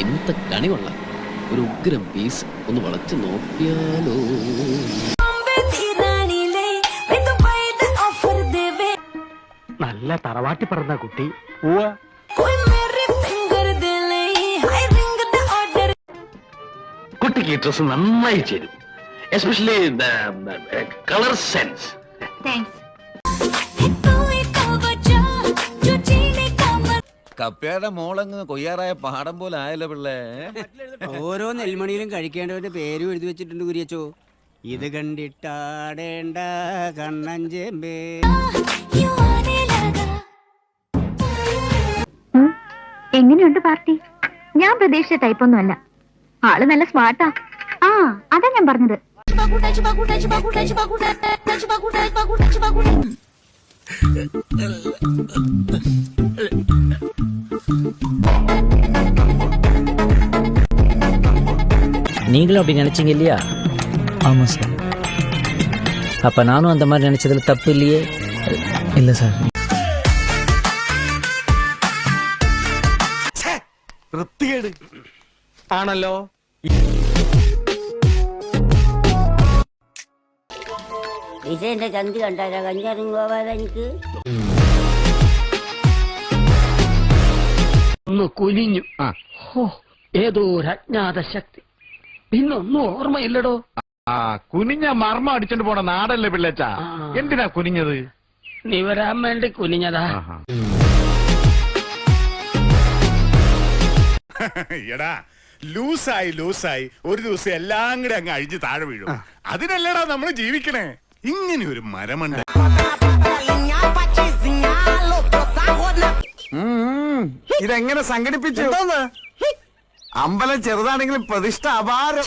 ഇന്നത്തെ കണി കൊള്ളാം. ഒരു ഉഗ്രം പീസ് ഒന്ന് വളച്ചു നോക്കിയാലോ. നല്ല തറവാട്ടി പറഞ്ഞ കുട്ടി. കുട്ടിക്ക് ഈ ഡ്രസ് നന്നായി ചേരും, എസ്പെഷ്യലി കളർ സെൻസ്. കപ്പയുടെ മോളങ്ങ് കൊയ്യാറായ പാടം പോലെ ആയല്ലോ പിള്ളേ. ഓരോ നെൽമണിയിലും കഴിക്കേണ്ടവന്റെ പേരും എഴുതി വെച്ചിട്ടുണ്ട് കുര്യച്ചോ. ഇത് കണ്ടിട്ടാടേണ്ട കണ്ണഞ്ചേമ്പേ. എങ്ങനെയുണ്ട് പാർട്ടി? ഞാൻ പ്രതീക്ഷിച്ച ടൈപ്പൊന്നും അല്ല. ആള് നല്ല സ്മാർട്ടാ. ആ അതാ ഞാൻ പറഞ്ഞത്. நீங்களும் அப்படி நினைச்சீங்க இல்லையா? ஆமா சார். அப்ப நானும் அந்த மாதிரி நினைச்சதுல தப்பு இல்லையே? இல்ல சார். വൃത്തികേട് ആണല്ലോ. ഡിസൈൻ്റെ ചന്തി കണ്ടാലോ കഞ്ഞറിങ് പോവാതെ എനിക്ക് ഒന്ന് കുനിഞ്ഞു. ഏതോ ഒരു അജ്ഞാത ശക്തി. പിന്നൊന്നും ഓർമ്മയില്ലടോ. കുനിഞ്ഞ മർമ്മം അടിച്ചോണ്ട് പോണ നാടല്ലേ പിള്ളേച്ച? എന്തിനാ കുനിഞ്ഞത്? നീ വരാൻ വേണ്ടി കുനിഞ്ഞതാ. എടാ ലൂസായി ഒരു ദിവസം എല്ലാം കൂടെ അങ്ങ് അഴിഞ്ഞ് താഴെ വീഴും. അതിനല്ലടാ നമ്മൾ ജീവിക്കണേ. ഇങ്ങനെ ഒരു മരമണ്ട. ഇതെങ്ങനെ സംഘടിപ്പിച്ചു? അമ്പലം ചെറുതാണെങ്കിലും പ്രതിഷ്ഠ അപാരം.